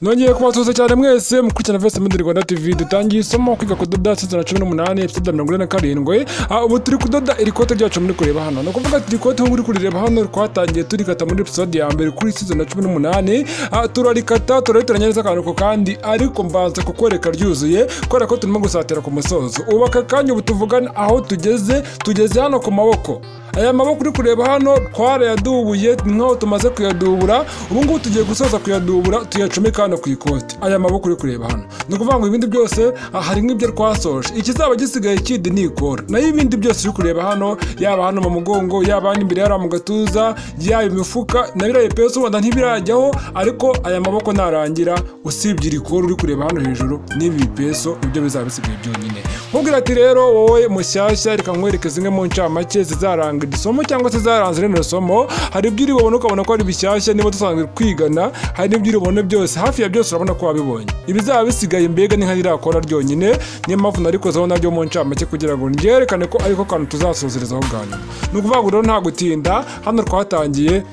Nongeye kubatuza cyane mwese mukurikirana S18 Rwanda TV dutangiye isomo kwiga kudoda S18 episode 47. Ubu turi kudoda iri kote ryacu muri kureba hano. No kuvuga iri kote ho muri kureba hano twatangiye turikata muri episode ya mbere kuri season 18. Turarikata turariteranya neza akantu kandi ariko mbanza kukwereka ryuzuye kubera ko turimo gusatira ku musozo. Ubu aka kanya ubu tuvugana aho tugeze hano ku maboko. Aya maboko uri kureba hano twarayadubuye nkaho tumaze kuyadubura. Ubu ngubu tugiye gusoza kuyadubura tuyacomeka hano ku ikote. Aya maboko uri kureba hano no kuvuga ngo ibindi byose hari nk'ibyo twasoje. Ikizaba gisigaye kidi ni ikora. Nayo ibindi byose uri kureba hano yaba hano mu mugongo yaba hano imbere yara mu gatuza yaba imifuka na biraye peso wanda ntibirajyaho, ariko aya maboko narangira usibye iri kora uri kureba hano hejuru n'ibi peso ibyo bizaba bisigaye byonyine. Nkubwira ati rero wowe mushyashya reka nkwereke zimwe mu ncamake zizaranga isomo cyangwa se zaranze reno somo. Hari ibyo uri bubone ukabona ko ari bishyashya niba dusanzwe kwigana, hari n'ibyo uri bubone byose hafi ya byose urabona ko wabibonye. Ibizaba bisigaye mbega ni nk'ari rakora ryonyine, niyo mpamvu narikozeho nabyo mu ncamake kugira ngo ngerekane ko ariko kantu tuzasozerezaho bwa nyuma. Ni ukuvuga ngo rero nta gutinda, hano twatangiye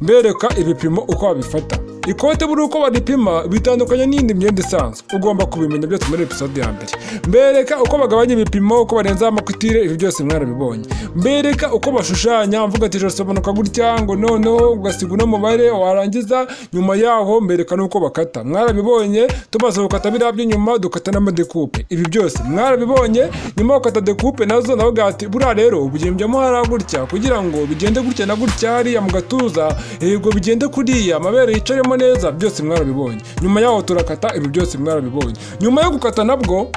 mbereka ibipimo uko wabifata. Ikote buri uko baripima bitandukanye n'indi myenda isanzwe, ugomba kubimenya byose muri episode ya mbere. Mbereka uko bagabanya ibipimo, uko barenza amakutire, ibi byose mwarabibonye. Mbereka uko bashushanya, mvuga ati jasobanuka gutya ngo noneho ugasiga uno mubare warangiza, nyuma yaho mbereka nuko bakata. Mwarabibonye, tumaze gukata birabyo nyuma dukata n'amadekupe. Ibi byose mwarabibonye, nyuma ukata dekupe nazo navuga ati buriya rero ubugembye hara gutya kugira ngo bigende gutya na gutya hariya mu gatuza, yego bigende kuriya amabere yicaremo neza, byose mwarabibonye. Nyuma yaho turakata, ibi byose mwarabibonye. Nyuma yo gukata nabwo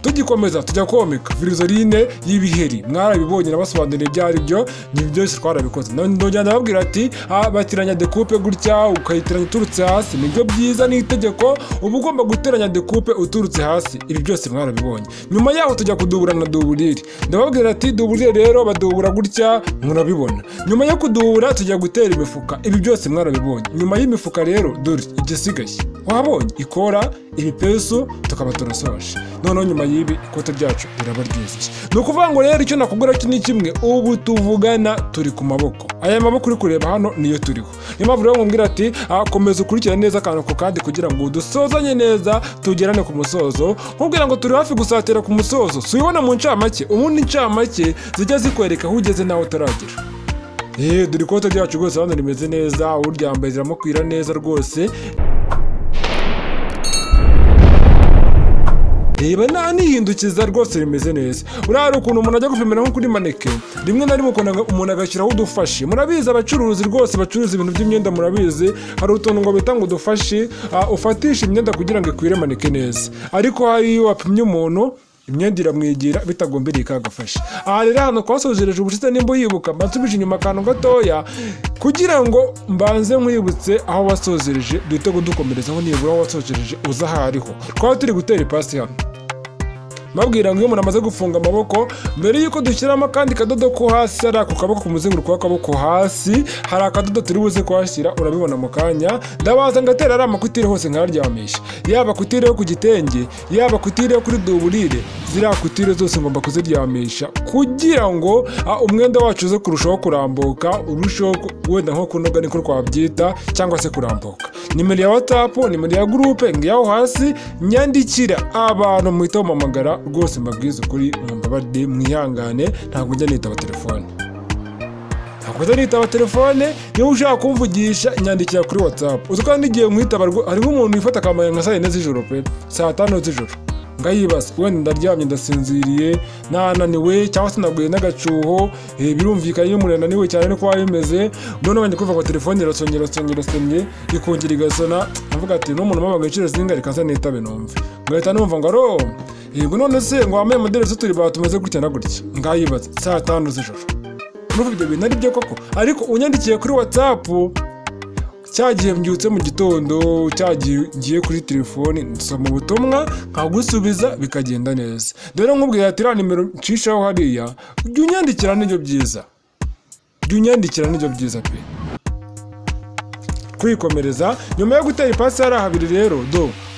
tugikomeza tujya komeka virizorine y'ibiheri, mwarabibonye nabasobanurira ibyo ari byo, ni byose twarabikoze. Ndongera ndababwira ati batiranya dekupe gutya ukayitiranya uturutse hasi, nibyo byiza ni itegeko, uba ugomba guteranya dekupe uturutse hasi, ibi byose mwarabibonye. Nyuma yaho tujya kudubura na duburire, ndababwira ati duburire rero badubura gutya murabibona. Nyuma yo kudubura tujya gutera imifuka, ibi byose mwarabibonye. Nyuma y'imifuka rero dore igisigaye wabonye ikora ibipesu tukaba turasoje. Noneho nyuma y'ibi ikote ryacu riraba ryuzuye. Ni ukuvuga ngo rero icyo nakugura ni kimwe, ubu tuvugana turi ku maboko. Aya maboko uri kureba hano niyo turiho. Niyo mpamvu rero nkubwira ati komeza ukurikira neza akantu ko kandi kugira ngo dusozanye neza tugerane ku musozo. Nkubwira ngo turi hafi gusatira ku musozo, si ubibona mu ncamake. Ubundi ncamake zijya zikwereka aho ugeze nawe utaragera. Dore ikote ryacu rwose hano rimeze neza, uryambaye ziramukwira neza rwose. Reba nanihindukiza rwose rimeze neza. Urari ukuntu umuntu ajya gupimira nko kuri maneke, rimwe na rimwe umuntu agashyiraho udufashe. Murabizi abacuruzi rwose bacuruza ibintu by'imyenda, murabizi hari utuntu ngo bita ngo udufashe ufatisha imyenda kugira ngo ikwire maneke neza. Ariko hari iyo wapimye umuntu imyenda iramwigira bitagombereye kagafashe. Rero hano twasojereje ubushize nimba yibuka, mbansubije inyuma akantu gatoya kugira ngo mbanze nkwibutse aho wasozereje, duhite dukomerezaho nibura aho wasojereje uza hariho. Twaba turi gutera ipasi hano. Mabwira ngo iyo umuntu amaze gufunga amaboko, mbere yuko dushyiramo kandi kadodo ko hasi ari ako kaboko kumuzenguruko w'akaboko hasi, hari akadodo turi buze kuhashyira, urabibona mu kanya. Ndabaza ngatera ari amakutire hose nkaryamisha, yaba kutire yo ku gitenge yaba kutire yo kuri duburire, ziriya kutire zose ngomba kuziryamisha kugira ngo umwenda wacu uze kurushaho kurambuka, urushaho wenda nko kunoga niko twabyita cyangwa se kurambuka. Nimero ya WhatsApp, nimero ya groupe ngiyaho hasi, nyandikira abantu muhita mumamagara rwose mbabwiza ukuri mumbabarire mwihangane, ntabwo njya nitaba telefone. Niba ushaka kumvugisha nyandikira kuri WhatsApp. Uzuka n'igihe mwitaba hariho umuntu wifata akamaya nka saa 4 z'ijoro pe, saa 5 z'ijoro ngayibaza wenda ndaryamye ndasinziriye nananiwe cyangwa se naguye n'agacuho, birumvikanye iyo umuntu ananiwe cyane no kuba bimeze. None wanje kuva ku telefone irasongera ikongera igasona, avuga ati n'umuntu mama ngiciro zinga rikaza nitabe numve, ngahita numva ngo aro yego none se ngo amaye modelese turi batumeze gutya na gutya, ngayibaza saa 5 z'ijoro. N'ubu ibyo bintu ari byo koko, ariko unyandikiye kuri WhatsApp cyagiye mbyutse mu gitondo, cyagiye ngiye kuri telefone nsoma ubutumwa nkagusubiza bikagenda neza. Dore nkubwiye ati ra nimero ncishaho hariya, ujye unyandikira n'ibyo byiza, pe. Kwikomereza nyuma yo gutera ipasi hari habiri rero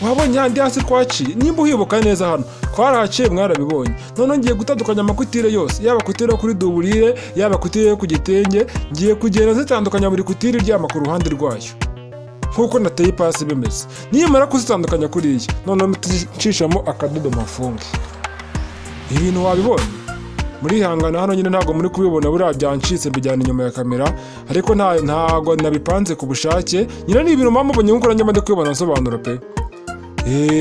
wabonye handi hasi twaciye, nimba uhibuka neza hano twarahaciye mwarabibonye. None ngiye gutandukanya amakutire yose, yaba kutire yo kuri duburire yaba kutire yo ku gitenge, ngiye kugenda zitandukanya buri kutire iryama ku ruhande rwayo. nkuko nateye ipasi bimeze. Nimara kuzitandukanya kuriya noneho ncishamo akadodo mafunge. Ibintu wabibonye muri hangana hano nyine ntago muri kubibona buriya byancitse mbijyana inyuma ya kamera, ariko ntago nabipanze ku bushake. Nyine ni ibintu mpamubonye nkuko nanjye mande kwibona nsobanura pe.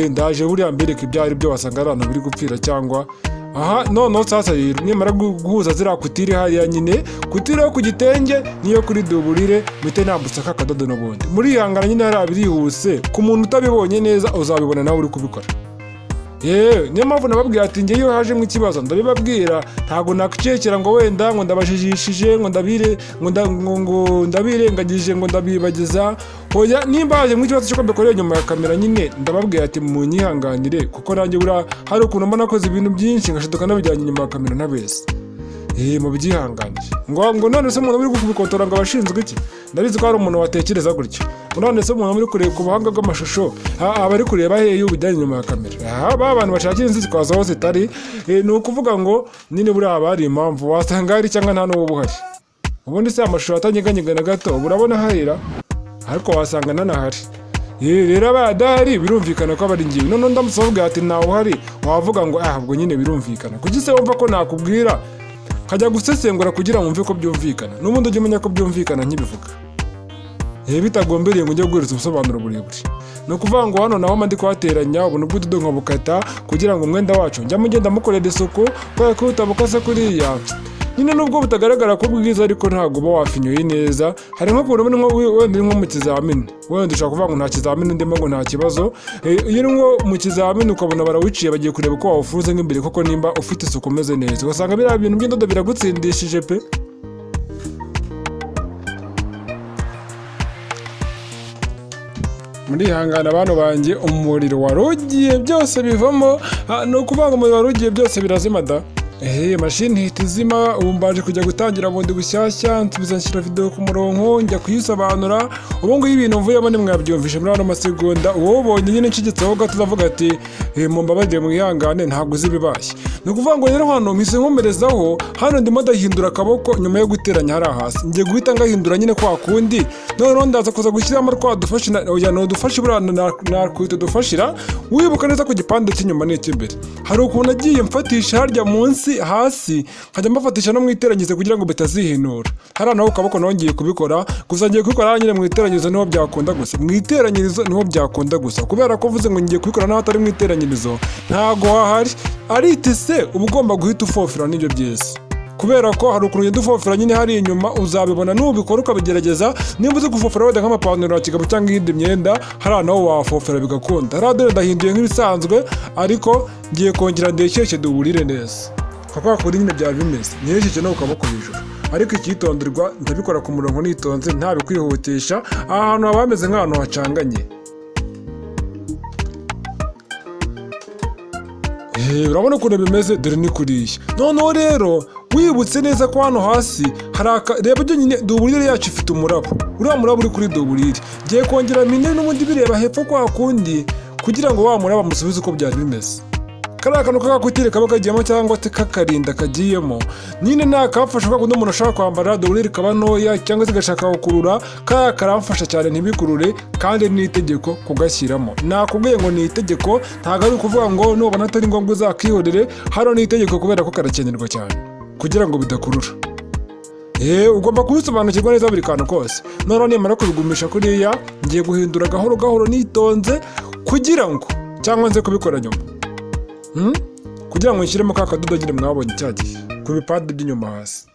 Ndaje buriya mbireka ibyo ari byo wasanga ari abantu biri gupfira cyangwa aha noneho sasa rero nimara guhuza ziriya kutire hariya nyine kutire yo ku gitenge niyo kuri duburire mite nambutse akadodo n'ubundi. Muri hangana nyine hari abirihuse ku muntu utabibonye neza uzabibona nawe uri kubikora. Niyo mpamvu nababwira ati njye iyo haje mu kibazo ndabibabwira, ntago nakicekera ngo wenda ngo ndabajijishije ngo ndabirengagije ngo ndabibagiza. Hoya nimba haje mu kibazo cyo mbikoreye nyuma ya kamera nyine ndababwira ati munyihanganire, kuko nanjye bura hari ukuntu mba nakoze ibintu byinshi ngashiduka nabijyanye nyuma ya kamera ntabese. Mu byihanganire ngo none se umuntu uri kubikotora ngo abashinzwe iki? Ndabizi ko hari umuntu watekereza gutyo. None se umuntu uri kureba ku buhanga bw'amashusho aba ari kureba hehe ubijyanye nyuma ya kamera. Ba bantu bashakira inzitizi kwaza aho zitari, ni ukuvuga ngo nyine buriya haba hari impamvu wasanga hari cyangwa nta n'uwo buhari. Ubundi se amashusho atanyeganyega na gato urabona hahera, ariko wasanga nanahari. Rero aba adahari birumvikana ko abari ngiwe. None ndamutse bavuga ati ntawe uhari wavuga ngo ubwo nyine birumvikana. Kuki se wumva ko nakubwira kajya gusesengura kugira ngo wumve ko byumvikana, n'ubundi ujye umenya ko byumvikana nkibivuga. Bitagombereye ngo njye guhereza ubusobanuro burebure. Ni ukuvuga ngo hano naho ndi kuhateranya ubuntu bw'utudo nkabukata kugira ngo umwenda wacu njya mugenda mukorera isuku, kubera ko utabukase kuriya nyine nubwo butagaragara ko bwiza ariko ntabwo uba wafinyoye neza. Hari nko kubona wenda nko mu kizamini, wenda ushaka kuvuga ngo nta kizamini ndimo ngo nta kibazo. Iyo uri nko mu kizamini ukabona barawiciye bagiye kureba ko wawufunze nk'imbere koko nimba ufite isuku umeze neza, ugasanga biriya bintu by'indodo biragutsindishije pe. Muri hangana abantu banjye umuriro warugiye byose bivamo, ni ukuvuga ngo umuriro warugiye byose birazima da. Mashini ihita izima. Ubu mbaje kujya gutangira bundi bushyashya, nsubiza nshyira video ku murongo njya kuyisobanura. Ubu ngubu ibintu mvuyemo nimwabyumvishe muri ano masegonda. Uwo ubonye nyine ncigitseho gato uzavuga ati mumbabarire mwihangane ntabwo zibibashye. Ni ukuvuga ngo rero hano mpise nkomerezaho, hano ndimo ndahindura akaboko nyuma yo guteranya hariya hasi. Ngiye guhita ngahindura nyine kwa kundi, noneho ndaza kuza gushyiramo twa dufashe n'udufashe buriya nakwita dufashira wibuka neza ku gipande cy'inyuma n'icy'imbere. Hari ukuntu agiye mfatisha harya munsi hasi nkajya mbafatisha no mu iteranyizo kugira ngo bitazihinura. Hariya naho ukaboko nongeye kubikora, gusa ngiye kubikora nyine mu iteranyizo niho byakunda gusa. Mu iteranyirizo niho byakunda gusa, kubera ko uvuze ngo ngiye kubikora naho atari mu iteranyirizo ntago hahari. Arite se uba ugomba guhita ufofera n'ibyo byiza, kubera ko hari ukuntu ugenda ufofera nyine hari inyuma uzabibona nubikora ukabigerageza. Nimba uzi gufofera wenda nk'amapantaro ya kigabo cyangwa iyindi myenda hariya naho wafofera bigakunda. Hariya dore ndahinduye nk'ibisanzwe, ariko ngiye kongera ndeshyeshye duburire neza kuko kuri nyine byaba bimeze nyeshyeshye no ukaboko hejuru. Ariko icyitonderwa ndabikora ku murongo nitonze ntabikwihutisha. Aha hantu haba hameze nk'ahantu hacanganye. Urabona ukuntu bimeze, dore ni kuriya. Noneho rero wibutse neza ko hano hasi reba byo nyine duburire yacu ifite umurabo, uriya murabo uri kuri duburire. Ngiye kongera mine n'ubundi bireba hepfo kwa kundi kugira ngo wa murabo musubize uko byari bimeze. Kariya kantu kakutire kaba kagiyemo cyangwa se kakarinda kagiyemo nyine nakafasha ko umuntu ashaka kwambara duburire kaba ntoya cyangwa se gashaka gukurura karamfasha cyane ntibikurure, kandi ni itegeko kugashyiramo. Nakubwiye ngo ni itegeko, ntabwo ari ukuvuga ngo nubona atari ngombwa uzakihorere. Hano ni itegeko kubera ko karakenerwa cyane kugira ngo bidakurura. Ugomba kubisobanukirwa neza buri kantu kose. Noneho nimara kubigumisha kuriya ngiye guhindura gahoro gahoro nitonze kugira ngo cyangwa nze kubikora nyuma kugira ngo nshyiremo ka kadodo nyine mwabonye cya gihe ku bipande by'inyuma hasi.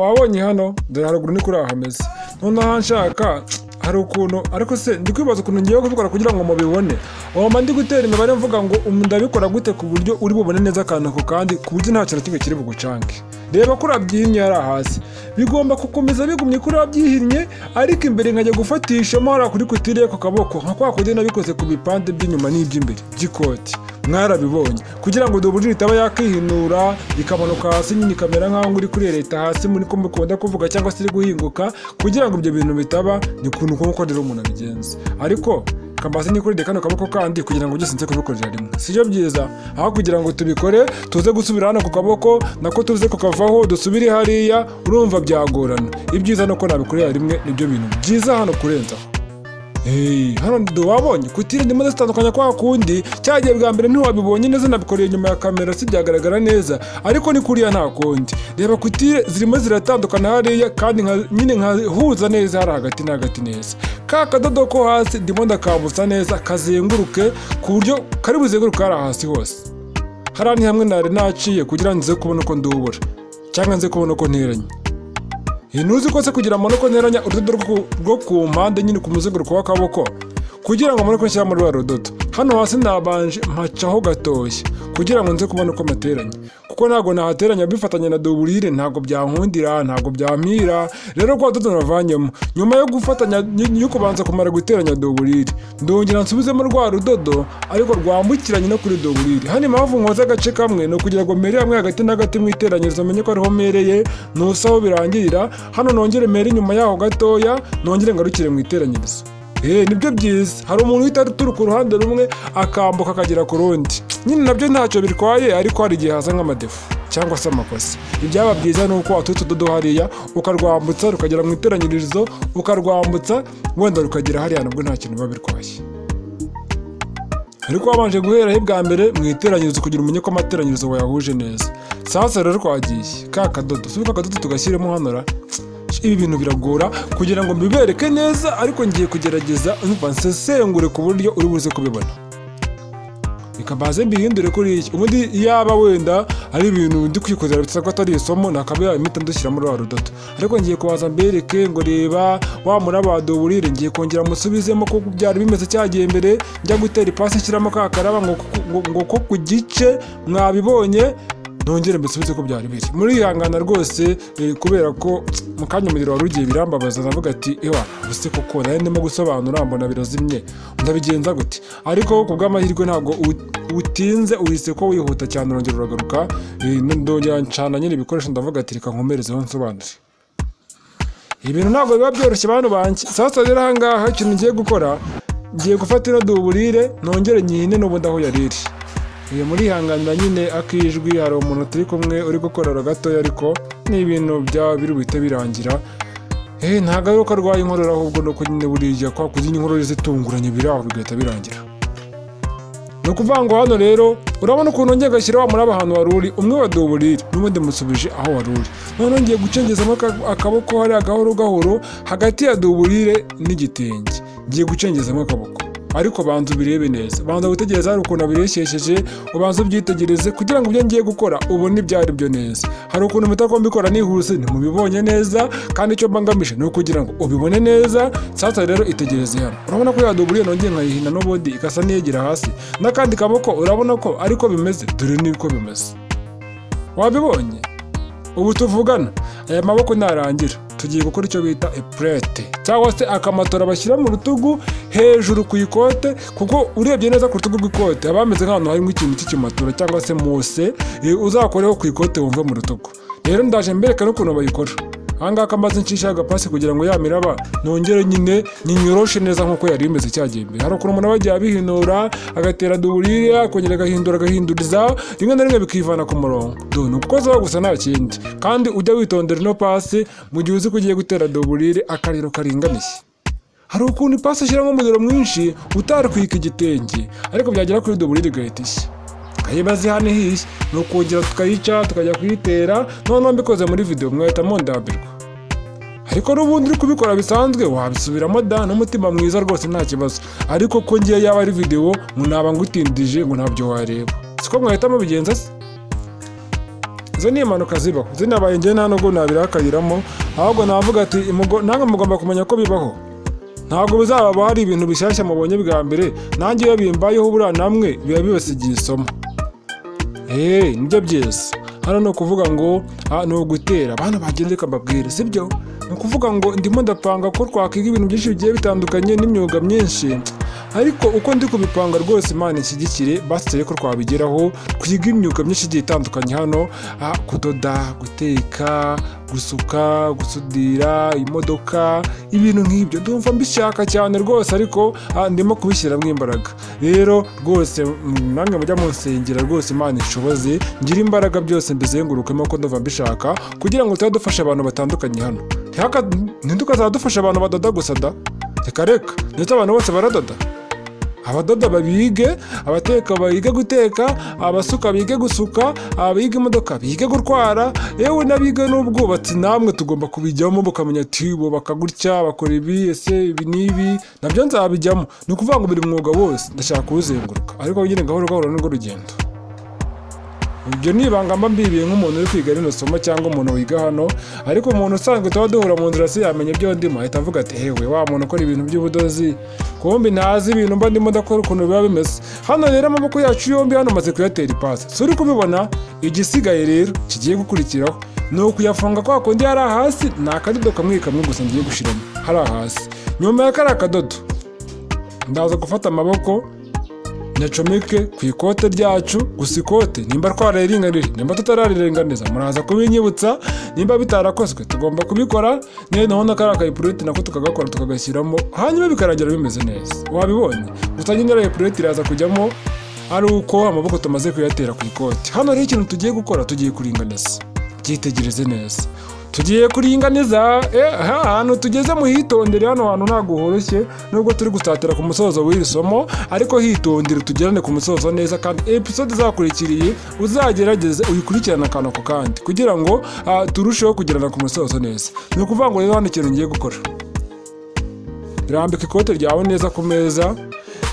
Wabonye hano dore haruguru ni kuri aha hameze. Noneho nshaka hari ukuntu, ariko se ndi kwibaza ukuntu ngiye kubikora kugira ngo mubibone. Waba ndi gutera imibare mvuga ngo ndabikora gute ku buryo uri bubone neza akantu ko kandi ku buryo nta kintu kimwe kiri bugucange. Reba kuri abyihinnye hari hasi, bigomba gukomeza bigumye kuri abyihinnye, ariko imbere nkajya gufatishamo hariya kuri kutire ku kaboko nka kwa kundi nabikoze ku bipande by'inyuma n'iby'imbere by'ikoti. Mwarabibonye kugira ngo duburire itaba yakihinura ikamanuka hasi nyine ikamera nk'aho uri kurereta hasi muri ko mukunda kuvuga cyangwa se iri guhinguka. Kugira ngo ibyo bintu bitaba ni kuntu kuko rero umuntu abigenza. Ariko kambaze nikorere kano kaboko kandi kugira ngo byose nze kubikorera rimwe. Sibyo byiza, aho kugira ngo tubikore tuze gusubira hano ku kaboko nako tuze kukavaho dusubire hariya, urumva byagorana. Ibyiza nuko nabikorera rimwe, nibyo bintu byiza hano kurenzaho. Hano wabonye kutire ndimo zitandukanya kwa kundi cyagiye bwa mbere ntiwabibonye neza, nabikoreye nyuma ya kamera si byagaragara neza, ariko ni kuriya nta kundi. Reba kutire zirimo ziratandukana hariya kandi nyine nkahuza neza hari hagati na hagati neza. Ka kadodo ko hasi ndimo ndakambutsa neza kazenguruke ku buryo kari buzenguruke hari hasi hose. Hariya ni hamwe nari naciye kugira ngo nze kubona uko ndubura cyangwa nze kubona uko nteranya. Ntuzi ko se kugira ngo ko nteranya urudodo rwo ku mpande nyine ku muzenguruko w'akaboko kugira ngo mbone ko nshyira muri rudodo. Hano hasi nabanje mpacaho gatoshye kugira ngo nze kubona uko materanya, kuko ntago nahateranya bifatanya na doublure, ntago byankundira, ntago byampira. Rero kwa dodo navanyemo nyuma yo gufatanya yo kubanza kumara guteranya doublure, ndongera nsubizemo rwa rudodo ariko rwambukiranye no kuri doublure. Hano impamvu nkoza agace kamwe no kugira ngo mere hamwe hagati na hagati mu iteranyirizo menye ko ariho mereye nusaho birangirira. Hano nongere mere nyuma yaho gatoya nongere ngarukire mu iteranyirizo. Nibyo byiza. Hari umuntu uhita aturuka uruhande rumwe akambuka akagera ku rundi, nyine nabyo ntacyo bitwaye, ariko hari igihe haza nk'amadefu cyangwa se amakosa. Ibyaba byiza ni uko watuta utudodo hariya ukarwambutsa rukagera mu iteranyirizo, ukarwambutsa wenda rukagera hariya, nabwo nta kintu biba bitwaye. Ariko wabanje guhera bwa mbere mu iteranyirizo kugira umenye ko amateranyirizo wayahuje neza. Sasa rero twagiye ka kadodo, subuka kadodo tugashyiremo hano. Ibi bintu biragora kugira ngo mbibereke neza, ariko ngiye kugerageza nsesengure ku buryo uri buze kubibona. Bikabaze mbihindure kuri iki. Ubundi yaba wenda ari ibintu ndi kwikozera bitsa ko atari isomo nakabya imita ndushyira muri rudodo, ariko ngiye kubaza mbereke ngo reba wa muraba doublure ngiye kongera musubizemo ko byari bimeze cyagiye mbere njya gutera ipasi shyiramo ka karaba ngo ko ku gice mwabibonye nongere mbisubize ko byari biri. Muri ihangana rwose kubera ko mu kanya umuriro wari ugiye birambabaza, navuga ati ewa buse koko nari ndimo gusobanura mbona birazimye ndabigenza gute, ariko ku bw'amahirwe ntabwo utinze uhise ko wihuta cyane urongera uragaruka. Ndongera ncana nyine ibikoresho ndavuga ati reka nkomerezeho nsobanure. Ibintu ntabwo biba byoroshye bantu banjye. Sasa rero ahangaha ikintu ngiye gukora, ngiye gufata ino doublure nongere nyihine n'ubundi aho yariri. Muri ihanganira nyine akijwi, hari umuntu turi kumwe uri gukorera gatoya, ariko ni ibintu byaba biri buhite birangira. Ntabwo ari uko arwaye inkorora, ahubwo nuko nyine buriya kwa kuzinya inkorora zitunguranye biri aho bigahita birangira. Ni ukuvuga ngo hano rero urabona ukuntu ngiye gashyira wa muraba ahantu wari uri umwe wa doublure n'ubundi musubije aho wari uri. Noneho ngiye gucengezamo akaboko hariya gahoro gahoro hagati ya doublure n'igitenge, ngiye gucengezamo akaboko. Ariko banza ubirebe neza, banza gutegereza hari ukuntu abireshyesheje, ubanza ubyitegereze kugira ngo ibyo ngiye gukora ubone ibyo ari byo neza. Hari ukuntu mpita ko mbikora nihuse ntimubibonye neza, kandi icyo mbangamije ni ukugira ngo ubibone neza. Sasa rero itegereze hano, urabona ko ya doublure nongeye nkayihina n'ubundi ikasa niyegera hasi, n'akandi kaboko urabona ko ariko bimeze, dore niko bimeze. Wabibonye? Ubu tuvugana aya maboko narangira tugiye gukora icyo bita eprete cyangwa se akamatora bashyira mu rutugu hejuru ku ikote, kuko urebye neza ku rutugu rw'ikote abameze nk'ahantu harimo ikintu cy'ikimatora cyangwa se mose, uzakoreho ku ikote wumve mu rutugu. Rero ndaje mbereka n'ukuntu bayikora. Ahangaha kamaze nshisha agapasi kugira ngo ya miraba nongere nyine ninyoroshe neza nk'uko yari imeze cyagiye mbere. Hari ukuntu umuntu bagiye abihinura agatera doublure akongera agahinduriza rimwe na rimwe bikivana ku murongo. Dore uko zaho gusa nta kindi, kandi ujya witondera ino pasi mu gihe uzi ko ugiye gutera doublure akariro karinganiye. Hari ukuntu ipasi ashyiramo umuriro mwinshi utari kwika igitenge, ariko byagera kuri doublure igahita ishya. Kayibaze hano ihiye ni ukongera tukayica tukajya kuyitera. Noneho mbikoze muri video mwahitamo ndambirwa, ariko n'ubundi uri kubikora bisanzwe wabisubiramo da n'umutima mwiza rwose nta kibazo. Ariko ko ngiye yaba ari video naba ngutindije ngo ntabyo wareba, siko mwahitamo bigenza se. Izo ni impanuka zibaho, zinabaye njye nta nubwo nabirakayiramo, ahubwo navuga ati ntabwo mugomba kumenya ko bibaho. Ntabwo bizaba hari ibintu bishyashya mubonye bwa mbere, nanjye iyo bimbayeho buriya namwe biba bibasigiye isomo. Nibyo byiza. Hano ni ukuvuga ngo ni ugutera abana bagenda reka mbabwire, sibyo? Ni ukuvuga ngo ndimo ndapanga ko twakwiga ibintu byinshi bigiye bitandukanye n'imyuga myinshi, ariko uko ndi kubipanga rwose Imana ishyigikire basigaye ko twabigeraho twiga imyuga myinshi igiye itandukanye hano, kudoda, guteka, gusuka, gusudira imodoka, ibintu nk'ibyo ndumva mbishaka cyane rwose, ariko ndimo kubishyiramo imbaraga. Rero rwose namwe mujya munsengera rwose Imana ishoboze ngira imbaraga byose mbizengurukemo ko ndumva mbishaka, kugira ngo tujye dufasha abantu batandukanye hano. Ntitukazadufasha abantu badoda gusa da, reka ndetse abantu bose baradoda. Abadoda babige, abateka babige guteka, abasuka bige gusuka, abiga imodoka bige gutwara, yewe n'abiga n'ubwubatsi namwe tugomba kubijyamo, mukamenya ati bo bakagutya bakora ibi, ese ibi n'ibi nabyo nzabijyamo. Ni ukuvuga ngo buri mwuga wose ndashaka kuwuzenguruka, ariko nyine gahoro gahoro nirwo rugendo. Ibyo nibanga mba mbibiye nk'umuntu uri kwiga rino somo cyangwa umuntu wiga hano, ariko umuntu usanzwe tuba duhura mu nzira se yamenye ibyo ndimo ahita avuga ati hewe wa muntu ukora ibintu by'ubudozi kumbi ntazi ibintu mba ndimo ndakora ukuntu biba bimeze. Hano rero amaboko yacu yombi hano maze kuyatera ipasi, so uri kubibona. Igisigaye rero kigiye gukurikiraho ni ukuyafunga kwa kundi hari hasi, ni akadodo kamwe gusa ngiye gushiramo hari hasi. Nyuma ya kari akadodo ndaza gufata amaboko nyacomeke ku ikote ryacu. Gusa ikote nimba twararinganije, nimba tutararinganiza muraza kubinyibutsa, nimba bitarakozwe tugomba kubikora. Noneho n'akari akayipurete nako tukagakora tukagashyiramo, hanyuma bikarangira bimeze neza. Wabibonye gusa nyine akayipurete iraza kujyamo ari uko amaboko tumaze kuyatera ku ikote. Hano rero ikintu tugiye gukora, tugiye kuringaniza. Byitegereze neza, tugiye kuringaniza. Hano tugeze muhitondere, hano hantu ntabwo horoshye nubwo turi gusatira ku musozo w'iri somo, ariko hitondere tugerane ku musozo neza, kandi episode zakurikiriye uzagerageze uyikurikirana akantu ku kandi kugira ngo turusheho kugerana ku musozo neza. Ni ukuvuga ngo rero hano ikintu ngiye gukora, rambika ikote ryawe neza ku meza.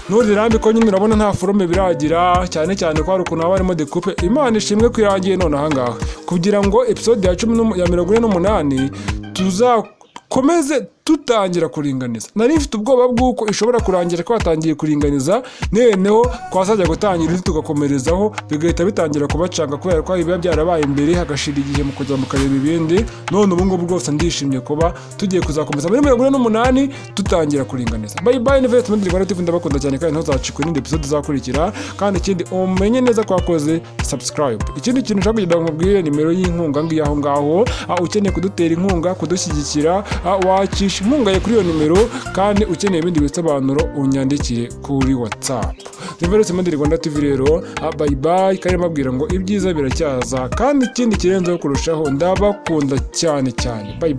Nurirambika nyine urabona nta forome biragira, cyane cyane ko hari ukuntu haba harimo decoupe. Imana ishimwe ko irangiye none ahangaha, kugira ngo episode ya 48 tuzakomeze tutangira kuringaniza. Nari mfite ubwoba bw'uko ishobora kurangira ko watangiye kuringaniza, noneho twazajya gutangira tugakomerezaho bigahita bitangira kubacanga, kubera ko biba byarabaye imbere hagashira igihe mu kujya mu kareba ibindi. None ubu ngubu rwose ndishimye kuba tugiye kuzakomeza muri 48 tutangira kuringaniza. Bye bye, investment Rwanda TV ndabakunda cyane, kandi ntuzacikwe n'indi episode zakurikira. Kandi ikindi umenye neza ko wakoze subscribe. Ikindi kintu ushaka kugira ngo nkubwire nimero y'inkunga ngiye aho ngaho, ukeneye kudutera inkunga, kudushyigikira, wacisha inkunga ye kuri iyo nimero, kandi ukeneye ibindi bisobanuro unyandikire kuri WhatsApp. Investment Rwanda TV rero bye bye, kandi mabwira ngo ibyiza biracyaza, kandi ikindi kirenzeho kurushaho ndabakunda cyane. Bye.